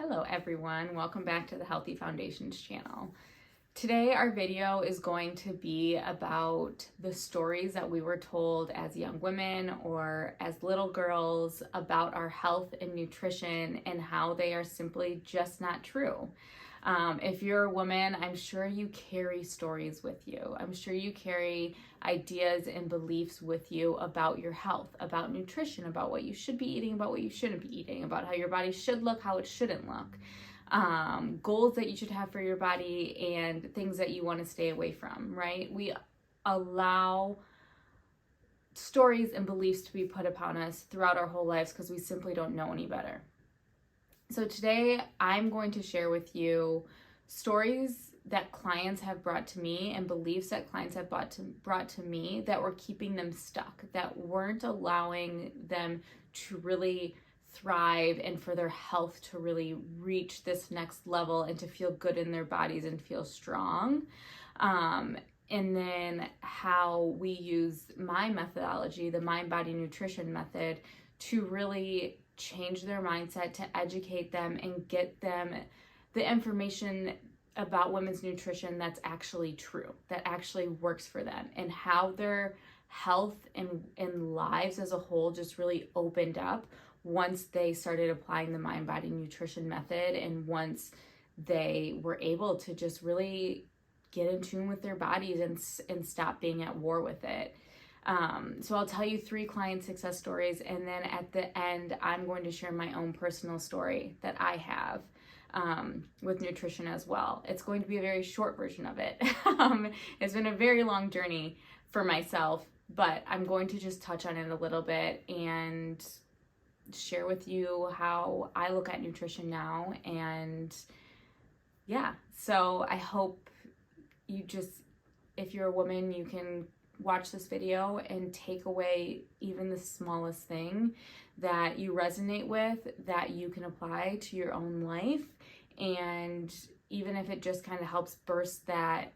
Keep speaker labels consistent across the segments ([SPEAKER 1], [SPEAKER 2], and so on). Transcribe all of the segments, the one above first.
[SPEAKER 1] Hello everyone, welcome back to the Healthy Foundations channel. Today our video is going to be about the stories that we were told as young women or as little girls about our health and nutrition and how they are simply just not true. If you're a woman, I'm sure you carry stories with you. I'm sure you carry ideas and beliefs with you about your health, about nutrition, about what you should be eating, about what you shouldn't be eating, about how your body should look, how it shouldn't look, goals that you should have for your body, and things that you want to stay away from, right? We allow stories and beliefs to be put upon us throughout our whole lives because we simply don't know any better. So today I'm going to share with you stories that clients have brought to me and beliefs that clients have brought to me that were keeping them stuck, that weren't allowing them to really thrive and for their health to really reach this next level and to feel good in their bodies and feel strong. And then how we use my methodology, the MindBodyNutrition Method, to really change their mindset, to educate them and get them the information about women's nutrition that's actually true, that actually works for them, and how their health and lives as a whole just really opened up once they started applying the MindBodyNutrition Method and once they were able to just really get in tune with their bodies and stop being at war with it. So I'll tell you 3 client success stories, and then at the end, I'm going to share my own personal story that I have with nutrition as well. It's going to be a very short version of it. It's been a very long journey for myself, but I'm going to just touch on it a little bit and share with you how I look at nutrition now. And yeah, so I hope you just, if you're a woman, you can watch this video and take away even the smallest thing that you resonate with, that you can apply to your own life. And even if it just kind of helps burst that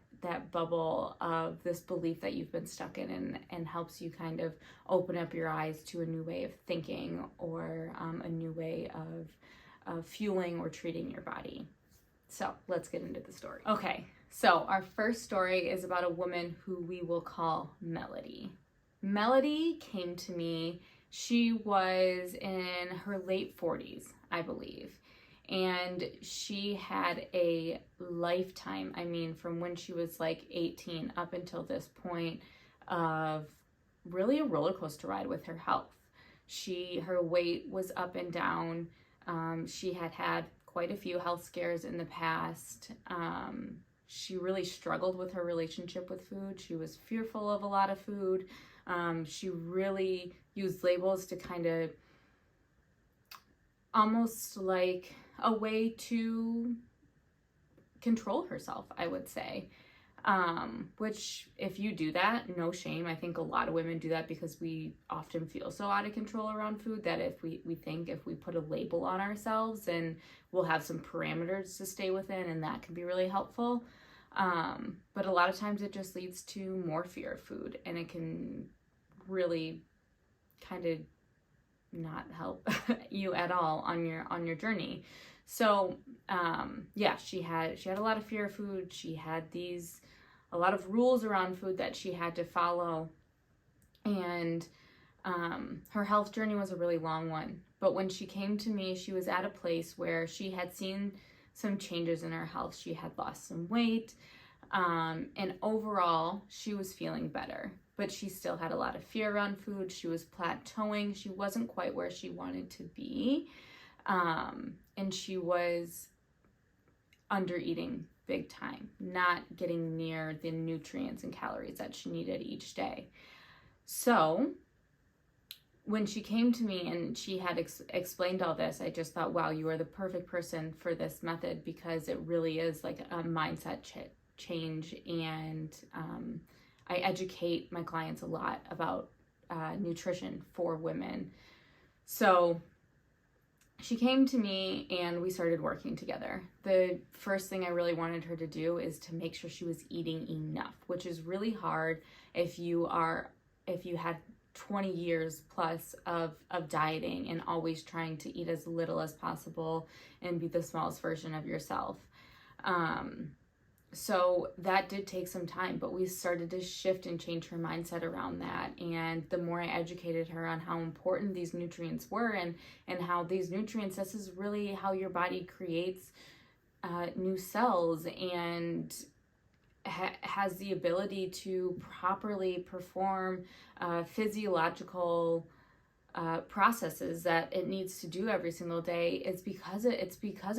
[SPEAKER 1] bubble of this belief that you've been stuck in and helps you kind of open up your eyes to a new way of thinking or a new way of fueling or treating your body. So let's get into the story. Okay, so our first story is about a woman who we will call Melody. Melody came to me, she was in her late 40s, I believe. And she had a lifetime, from when she was like 18 up until this point, of really a roller coaster ride with her health. Her weight was up and down. She had quite a few health scares in the past. She really struggled with her relationship with food. She was fearful of a lot of food. She really used labels to kind of almost like a way to control herself, I would say. Which, if you do that, no shame. I think a lot of women do that because we often feel so out of control around food that if we think if we put a label on ourselves, and we'll have some parameters to stay within, and that can be really helpful. But a lot of times it just leads to more fear of food, and it can really kind of not help you at all on your journey. So yeah, she had a lot of fear of food. She had a lot of rules around food that she had to follow, and her health journey was a really long one. But when she came to me, she was at a place where she had seen some changes in her health. She had lost some weight, and overall she was feeling better, but she still had a lot of fear around food. She was plateauing. She wasn't quite where she wanted to be. And she was under eating big time, not getting near the nutrients and calories that she needed each day. So when she came to me and she had explained all this, I just thought, wow, you are the perfect person for this method, because it really is like a mindset change. And I educate my clients a lot about nutrition for women. So she came to me and we started working together. The first thing I really wanted her to do is to make sure she was eating enough, which is really hard if you had 20 years plus of dieting and always trying to eat as little as possible and be the smallest version of yourself. So that did take some time, but we started to shift and change her mindset around that. And the more I educated her on how important these nutrients were and how these nutrients, this is really how your body creates new cells and has the ability to properly perform physiological processes that it needs to do every single day. It's because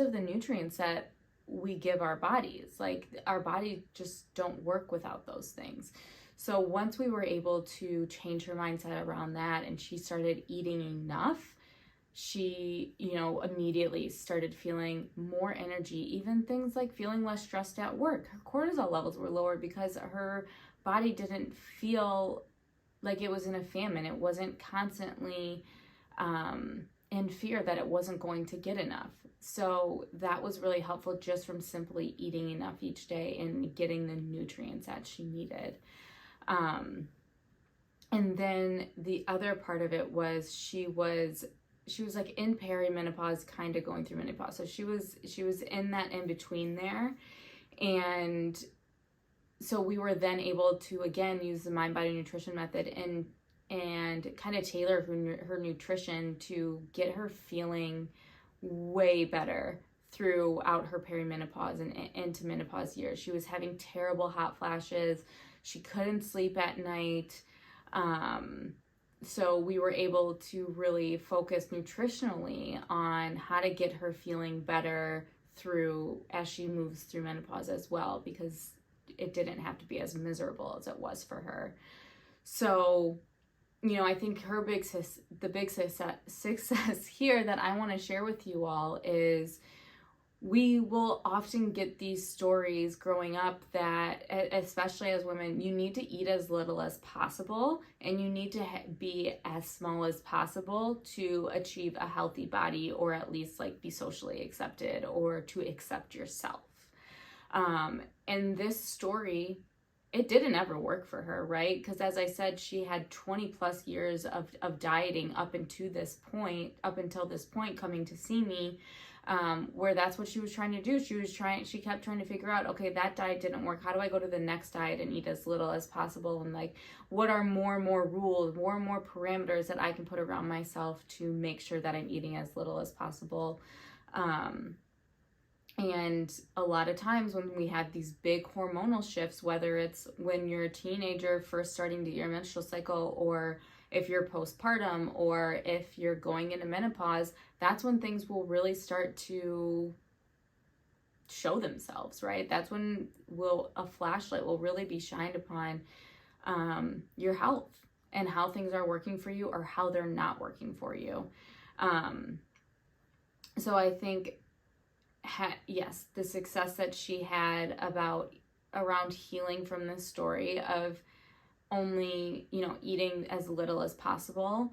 [SPEAKER 1] of the nutrients that we give our bodies. Like, our body just don't work without those things. So once we were able to change her mindset around that and she started eating enough, she, immediately started feeling more energy, even things like feeling less stressed at work. Her cortisol levels were lowered because her body didn't feel like it was in a famine. It wasn't constantly in fear that it wasn't going to get enough. So that was really helpful, just from simply eating enough each day and getting the nutrients that she needed. And then the other part of it was she was like in perimenopause, kind of going through menopause. So she was in that in between there. And so we were then able to, again, use the MindBodyNutrition Method and kind of tailor her nutrition to get her feeling way better throughout her perimenopause and into menopause years. She was having terrible hot flashes. She couldn't sleep at night. So we were able to really focus nutritionally on how to get her feeling better as she moves through menopause as well, because it didn't have to be as miserable as it was for her. So, I think the big success here that I want to share with you all is we will often get these stories growing up that, especially as women, you need to eat as little as possible and you need to be as small as possible to achieve a healthy body, or at least like be socially accepted or to accept yourself. And this story, it didn't ever work for her, right? Because as I said, she had 20 plus years of dieting up until this point, coming to see me, where that's what she was trying to do. She kept trying to figure out, okay, that diet didn't work. How do I go to the next diet and eat as little as possible? And like, what are more and more rules, more and more parameters that I can put around myself to make sure that I'm eating as little as possible? And a lot of times when we have these big hormonal shifts, whether it's when you're a teenager first starting to your menstrual cycle, or if you're postpartum, or if you're going into menopause, that's when things will really start to show themselves, right? That's when a flashlight will really be shined upon your health and how things are working for you or how they're not working for you. So I think, yes, the success that she had around healing from this story of only, eating as little as possible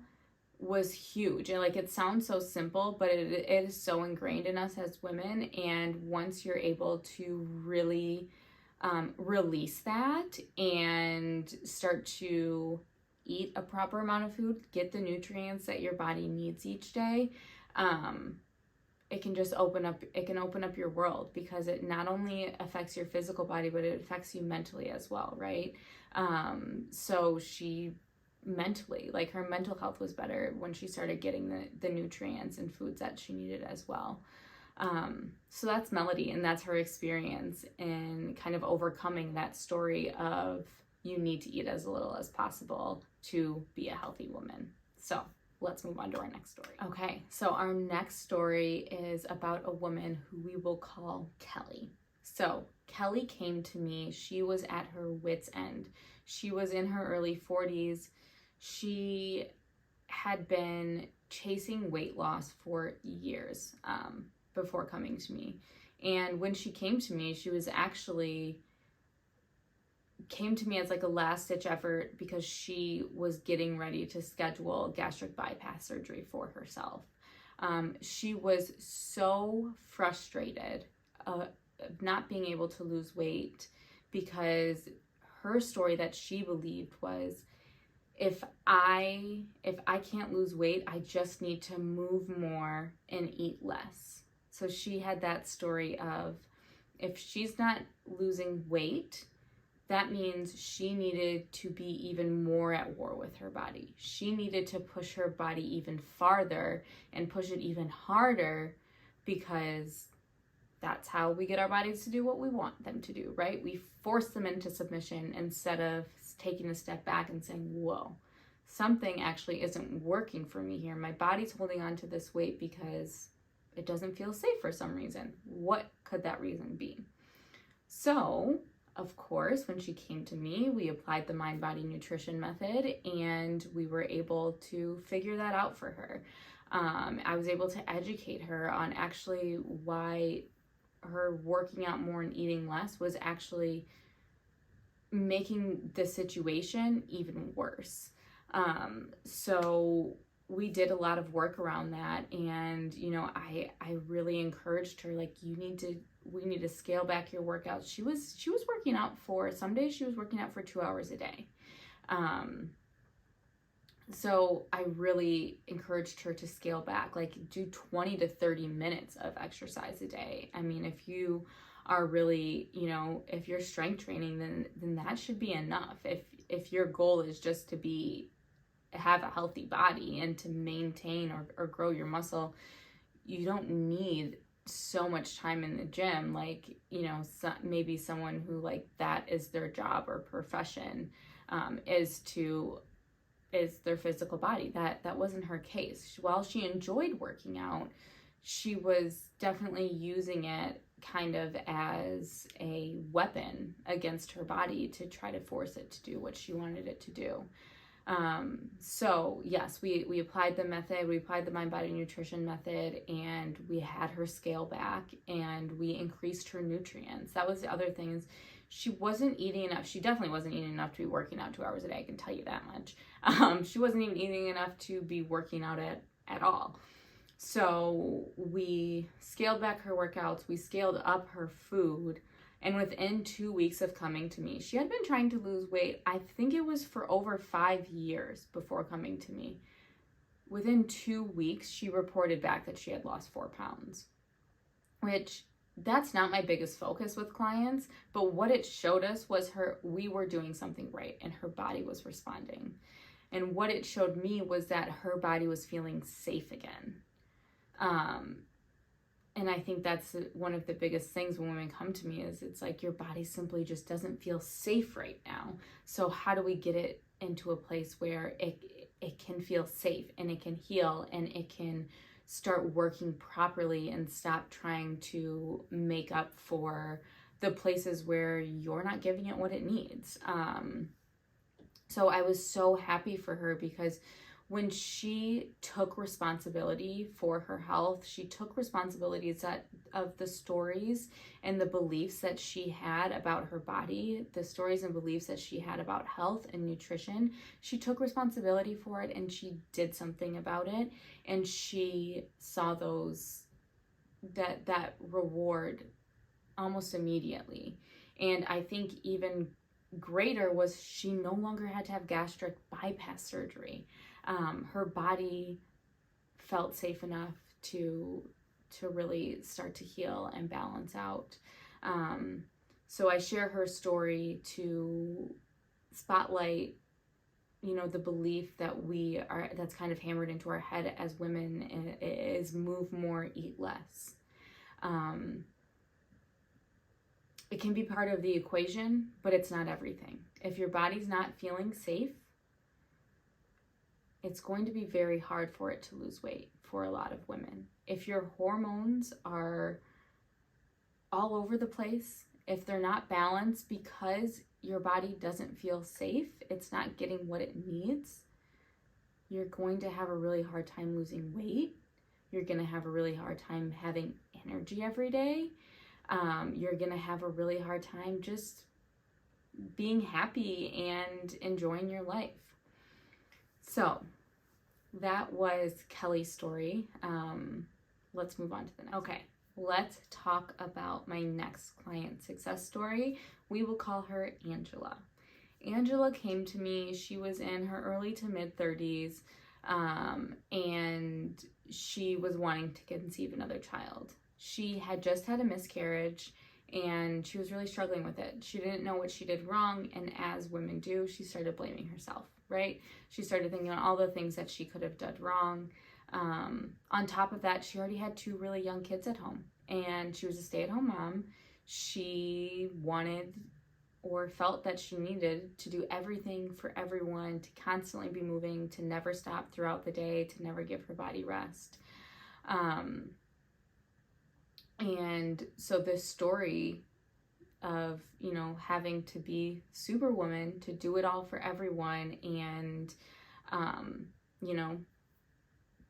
[SPEAKER 1] was huge. And like, it sounds so simple, but it is so ingrained in us as women. And once you're able to really release that and start to eat a proper amount of food, get the nutrients that your body needs each day, it can open up your world, because it not only affects your physical body, but it affects you mentally as well, right? So she mentally, like, her mental health was better when she started getting the nutrients and foods that she needed as well. So that's Melody, and that's her experience in kind of overcoming that story of you need to eat as little as possible to be a healthy woman. So let's move on to our next story. Okay, so our next story is about a woman who we will call Kelly. So Kelly came to me. She was at her wit's end. She was in her early 40s. She had been chasing weight loss for years before coming to me. And when she came to me, she was actually came to me as like a last-ditch effort because she was getting ready to schedule gastric bypass surgery for herself. She was so frustrated of not being able to lose weight, because her story that she believed was, if I can't lose weight, I just need to move more and eat less. So she had that story of, if she's not losing weight, that means she needed to be even more at war with her body. She needed to push her body even farther and push it even harder, because that's how we get our bodies to do what we want them to do, right? We force them into submission instead of taking a step back and saying, whoa, something actually isn't working for me here. My body's holding on to this weight because it doesn't feel safe for some reason. What could that reason be? So, of course, when she came to me, we applied the MindBodyNutrition Method, and we were able to figure that out for her. I was able to educate her on actually why her working out more and eating less was actually making the situation even worse. So we did a lot of work around that, and I really encouraged her, like, we need to scale back your workouts. She was working out for, some days she was working out for 2 hours a day. So I really encouraged her to scale back, like do 20 to 30 minutes of exercise a day. I mean, if you are really, if you're strength training, then that should be enough. If your goal is just to have a healthy body and to maintain or grow your muscle, you don't need so much time in the gym. Like, maybe someone who, like, that is their job or profession, is their physical body. That wasn't her case. While she enjoyed working out, she was definitely using it kind of as a weapon against her body to try to force it to do what she wanted it to do. So yes, we applied the method, we applied the MindBodyNutrition Method, and we had her scale back, and we increased her nutrients. That was the other thing, is she wasn't eating enough. She definitely wasn't eating enough to be working out 2 hours a day, I can tell you that much. She wasn't even eating enough to be working out at all. So we scaled back her workouts, we scaled up her food, and within 2 weeks of coming to me, she had been trying to lose weight, I think it was for over 5 years before coming to me. Within 2 weeks, she reported back that she had lost 4 pounds, which that's not my biggest focus with clients, but what it showed us was we were doing something right and her body was responding. And what it showed me was that her body was feeling safe again. And I think that's one of the biggest things when women come to me, is it's like, your body simply just doesn't feel safe right now. So how do we get it into a place where it can feel safe and it can heal and it can start working properly and stop trying to make up for the places where you're not giving it what it needs. So I was so happy for her, because when she took responsibility for her health, she took responsibilities of the stories and the beliefs that she had about her body, the stories and beliefs that she had about health and nutrition. She took responsibility for it, and she did something about it, and she saw that reward almost immediately. And I think even greater was, she no longer had to have gastric bypass surgery. Her body felt safe enough to really start to heal and balance out. So I share her story to spotlight, the belief that that's kind of hammered into our head as women, is move more, eat less. It can be part of the equation, but it's not everything. If your body's not feeling safe, it's going to be very hard for it to lose weight for a lot of women. If your hormones are all over the place, if they're not balanced because your body doesn't feel safe, it's not getting what it needs, you're going to have a really hard time losing weight. You're going to have a really hard time having energy every day. You're going to have a really hard time just being happy and enjoying your life. So that was Kelly's story. Let's move on to the next. Okay, let's talk about my next client success story. We will call her Angela. Angela came to me. She was in her early to mid 30s, and she was wanting to conceive another child. She had just had a miscarriage, and she was really struggling with it. She didn't know what she did wrong, and as women do, she started blaming herself, right? She started thinking on all the things that she could have done wrong. On top of that, she already had 2 really young kids at home, and she was a stay-at-home mom. She wanted or felt that she needed to do everything for everyone, to constantly be moving, to never stop throughout the day, to never give her body rest. And so this story of, you know, having to be superwoman, to do it all for everyone, and, you know,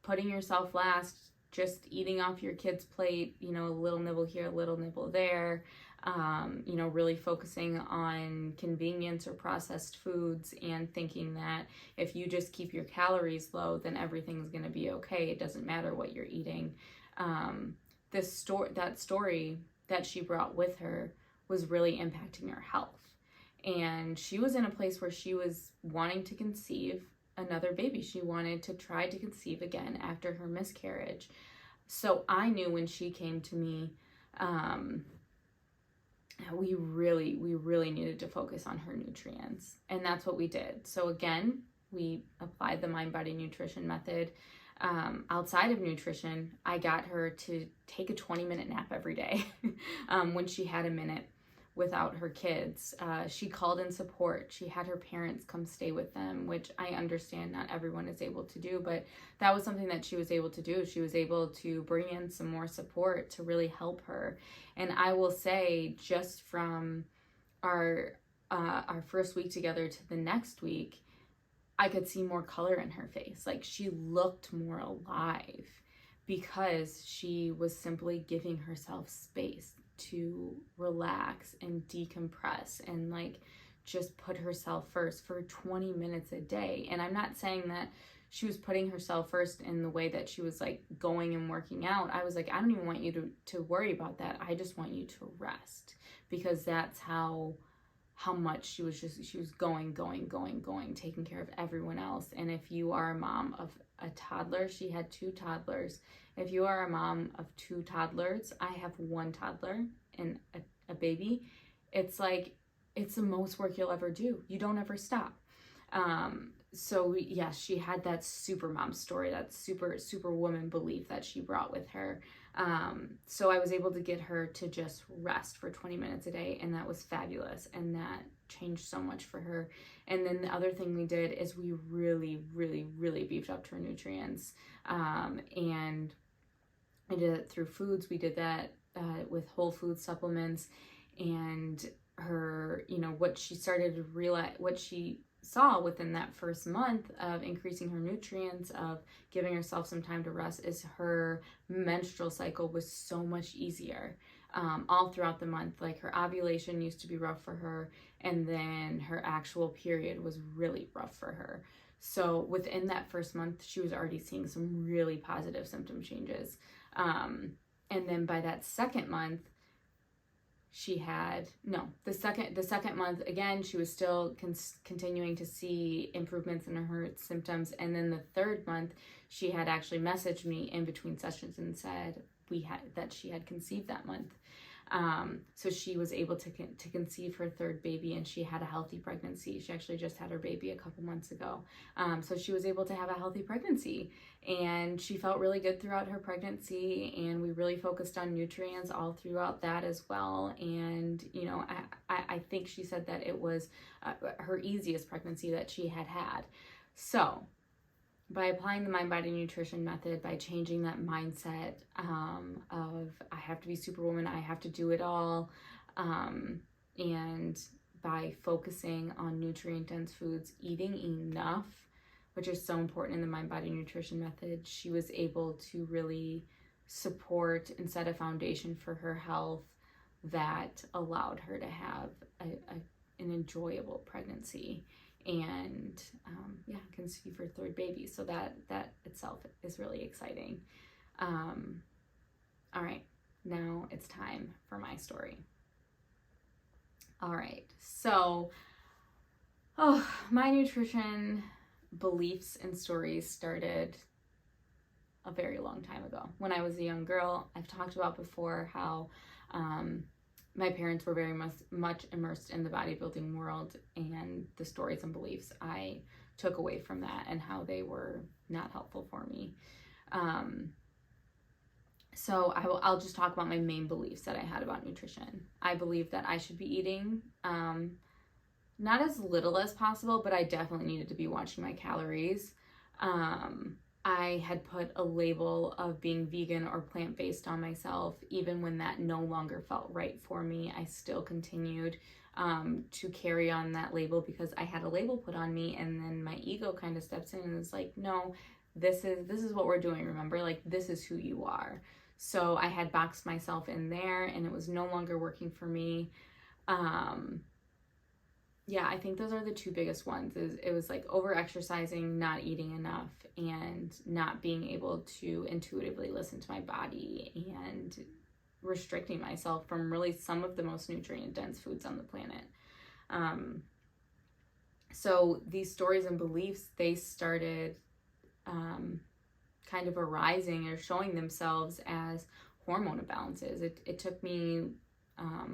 [SPEAKER 1] putting yourself last, just eating off your kid's plate, you know, a little nibble here, a little nibble there, you know, really focusing on convenience or processed foods, and thinking that if you just keep your calories low, then everything's going to be okay. It doesn't matter what you're eating. That story that she brought with her was really impacting her health. And she was in a place where she was wanting to conceive another baby. She wanted to try to conceive again after her miscarriage. So I knew when she came to me, we really needed to focus on her nutrients. And that's what we did. So again, we applied the MindBodyNutrition Method. Outside of nutrition, I got her to take a 20-minute nap every day when she had a minute without her kids. She called in support. She had her parents come stay with them, which I understand not everyone is able to do, but that was something that she was able to do. She was able to bring in some more support to really help her. And I will say, just from our first week together to the next week, I could see more color in her face. Like, she looked more alive because she was simply giving herself space to relax and decompress and like just put herself first for 20 minutes a day. And I'm not saying that she was putting herself first in the way that she was like going and working out. I was like, I don't even want you to worry about that. I just want you to rest, because that's how much she was going, taking care of everyone else. And if you are a mom of a toddler, she had 2 toddlers. If you are a mom of 2 toddlers, I have 1 toddler and a baby. It's like, it's the most work you'll ever do. You don't ever stop. So yes, she had that super mom story, that super woman belief that she brought with her. So I was able to get her to just rest for 20 minutes a day, and that was fabulous, and that changed so much for her. And then the other thing we did is we really beefed up her nutrients, and I did it through foods. We did that with whole food supplements, and her, you know, what she started to realize, what she saw within that first month of increasing her nutrients, of giving herself some time to rest, is her menstrual cycle was so much easier all throughout the month. Like, her ovulation used to be rough for her, and then her actual period was really rough for her. So within that first month, she was already seeing some really positive symptom changes. And then by that second month, the second month, again, she was still continuing to see improvements in her symptoms. And then the third month, she had actually messaged me in between sessions and said that she had conceived that month. So she was able to conceive her 3rd baby, and she had a healthy pregnancy. She actually just had her baby a couple months ago. So she was able to have a healthy pregnancy, and she felt really good throughout her pregnancy, and we really focused on nutrients all throughout that as well. And, you know, I think she said that it was her easiest pregnancy that she had had. So by applying the MindBodyNutrition Method, by changing that mindset of I have to be superwoman, I have to do it all, and by focusing on nutrient-dense foods, eating enough, which is so important in the MindBodyNutrition Method, she was able to really support and set a foundation for her health that allowed her to have an enjoyable pregnancy, and conceive her 3rd baby. So that itself is really exciting. All right, now it's time for my story. All right, so Oh, my nutrition beliefs and stories started a very long time ago. When I was a young girl, I've talked about before how my parents were very much immersed in the bodybuilding world, and the stories and beliefs I took away from that and how they were not helpful for me. So I'll just talk about my main beliefs that I had about nutrition. I believe that I should be eating not as little as possible, but I definitely needed to be watching my calories. I had put a label of being vegan or plant-based on myself. Even when that no longer felt right for me, I still continued to carry on that label because I had a label put on me, and then my ego kind of steps in and is like, no, this is what we're doing, remember? Like, this is who you are. So I had boxed myself in there, and it was no longer working for me. Yeah, I think those are the two biggest ones. It was like over-exercising, not eating enough, and not being able to intuitively listen to my body, and restricting myself from really some of the most nutrient-dense foods on the planet. So these stories and beliefs, they started kind of arising or showing themselves as hormone imbalances. It took me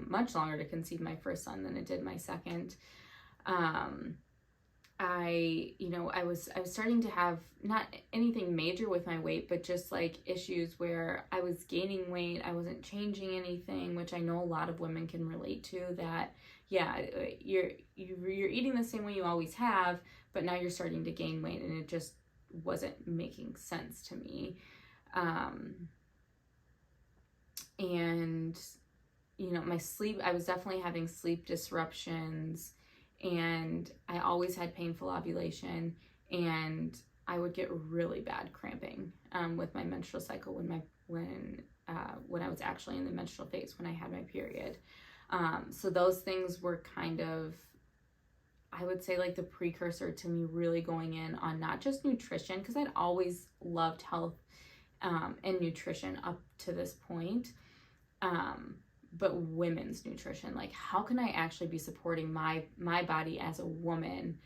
[SPEAKER 1] much longer to conceive my first son than it did my second. I was starting to have not anything major with my weight, but just like issues where I was gaining weight, I wasn't changing anything, which I know a lot of women can relate to. That, yeah, you're eating the same way you always have, but now you're starting to gain weight, and it just wasn't making sense to me. And my sleep, I was definitely having sleep disruptions, and I always had painful ovulation, and I would get really bad cramping with my menstrual cycle when I was actually in the menstrual phase, when I had my period. So those things were kind of, I would say, like the precursor to me really going in on not just nutrition, because I'd always loved health and nutrition up to this point, but women's nutrition. Like, how can I actually be supporting my body as a woman,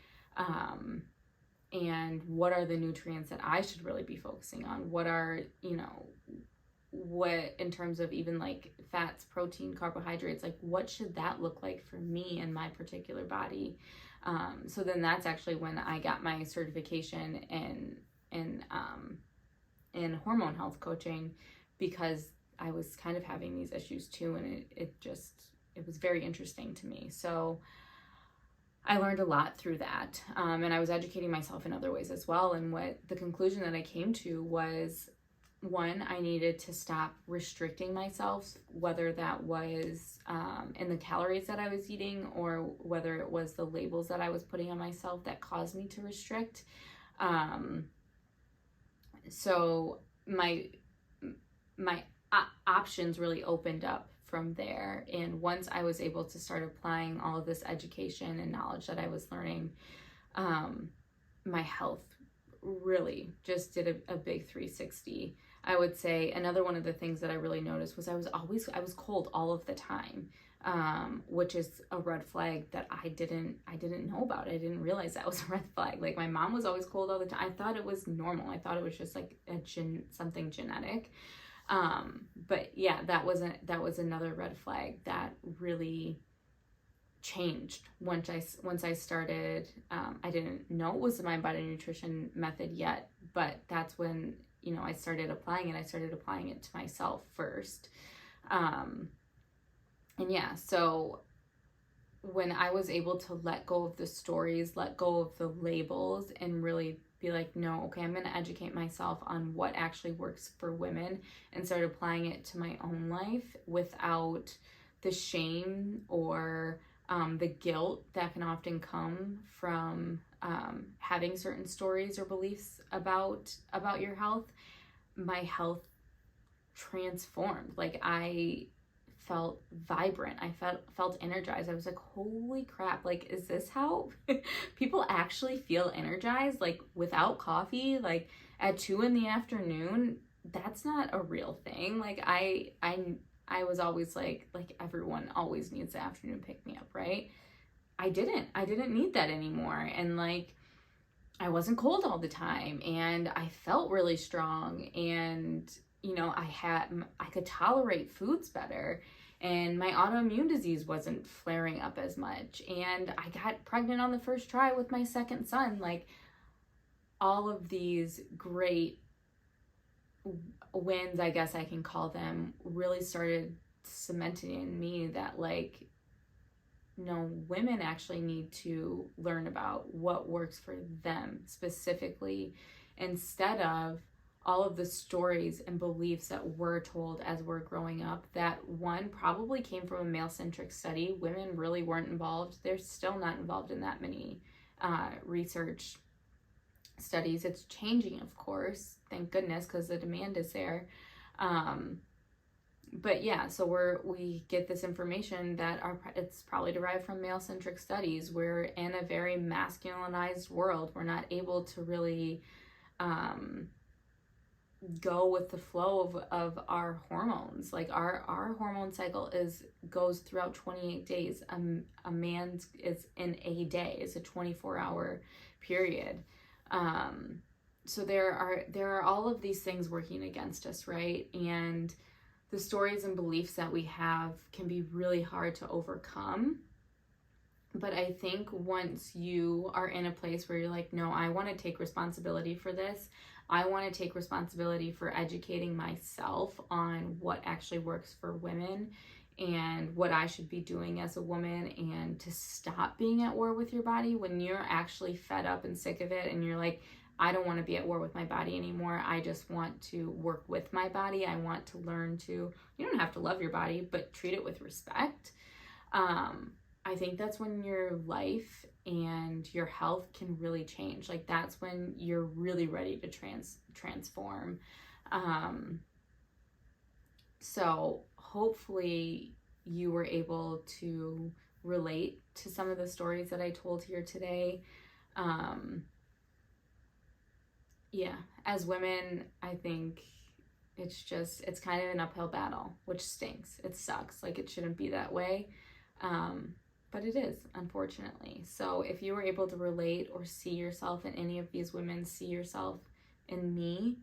[SPEAKER 1] and what are the nutrients that I should really be focusing on? What are, what in terms of even like fats, protein, carbohydrates, like what should that look like for me and my particular body? So then that's actually when I got my certification in hormone health coaching, because I was kind of having these issues too, and it was very interesting to me. So I learned a lot through that, and I was educating myself in other ways as well. And what the conclusion that I came to was, one, I needed to stop restricting myself, whether that was in the calories that I was eating, or whether it was the labels that I was putting on myself that caused me to restrict. So my options really opened up from there. And once I was able to start applying all of this education and knowledge that I was learning, my health really just did a big 360. I would say another one of the things that I really noticed was I was cold all of the time, which is a red flag that I didn't know about. I didn't realize that was a red flag. Like, my mom was always cold all the time. I thought it was normal. I thought it was just like something genetic. But yeah, that was another red flag that really changed once I started. I didn't know it was the MindBodyNutrition Method yet, but that's when I started applying it. I started applying it to myself first, and yeah. So when I was able to let go of the stories, let go of the labels, and really be like, no, okay, I'm going to educate myself on what actually works for women, and start applying it to my own life without the shame or the guilt that can often come from having certain stories or beliefs about your health. My health transformed. Like, I felt vibrant. I felt energized. I was like, holy crap, like, is this how people actually feel energized? Like, without coffee, like at 2 p.m, that's not a real thing. Like, I was always like everyone always needs the afternoon pick me up, right? I didn't need that anymore. And like, I wasn't cold all the time, and I felt really strong, and you know, I could tolerate foods better, and my autoimmune disease wasn't flaring up as much, and I got pregnant on the first try with my second son. Like, all of these great wins, I guess I can call them, really started cementing in me that like, no, women actually need to learn about what works for them specifically, instead of all of the stories and beliefs that we're told as we're growing up, that one probably came from a male-centric study. Women really weren't involved. They're still not involved in that many research studies. It's changing, of course, thank goodness, because the demand is there. But yeah, so we get this information that it's probably derived from male-centric studies. We're in a very masculinized world. We're not able to really go with the flow of our hormones. Like, our hormone cycle goes throughout 28 days. A man's is in a day. It's a 24-hour period. So there are all of these things working against us, right? And the stories and beliefs that we have can be really hard to overcome. But I think once you are in a place where you're like, no, I want to take responsibility for this. I want to take responsibility for educating myself on what actually works for women and what I should be doing as a woman, and to stop being at war with your body when you're actually fed up and sick of it, and you're like, I don't want to be at war with my body anymore. I just want to work with my body. I want to learn to, you don't have to love your body, but treat it with respect. I think that's when your life and your health can really change. Like, that's when you're really ready to transform. So hopefully you were able to relate to some of the stories that I told here today. Yeah, as women, I think it's kind of an uphill battle, which stinks. It sucks. Like, it shouldn't be that way. But it is, unfortunately. So if you were able to relate or see yourself in any of these women, see yourself in me,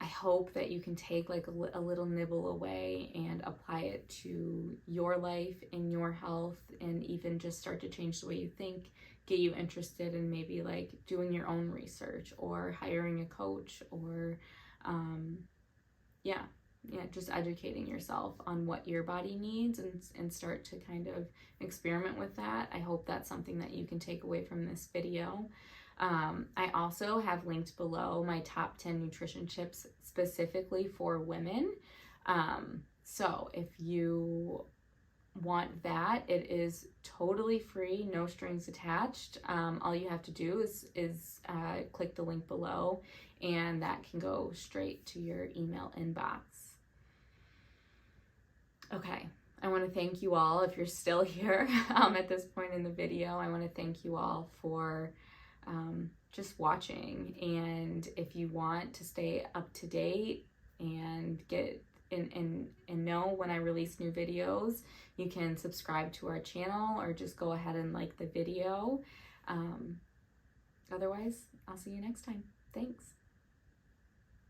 [SPEAKER 1] I hope that you can take like a little nibble away and apply it to your life and your health, and even just start to change the way you think, get you interested in maybe like doing your own research or hiring a coach, or just educating yourself on what your body needs, and start to kind of experiment with that. I hope that's something that you can take away from this video. I also have linked below my top 10 nutrition tips specifically for women. So if you want that, it is totally free, no strings attached. All you have to do is click the link below, and that can go straight to your email inbox. Okay, I want to thank you all. If you're still here at this point in the video, I want to thank you all for just watching. And if you want to stay up to date and get and know when I release new videos, you can subscribe to our channel or just go ahead and like the video. Otherwise, I'll see you next time. Thanks.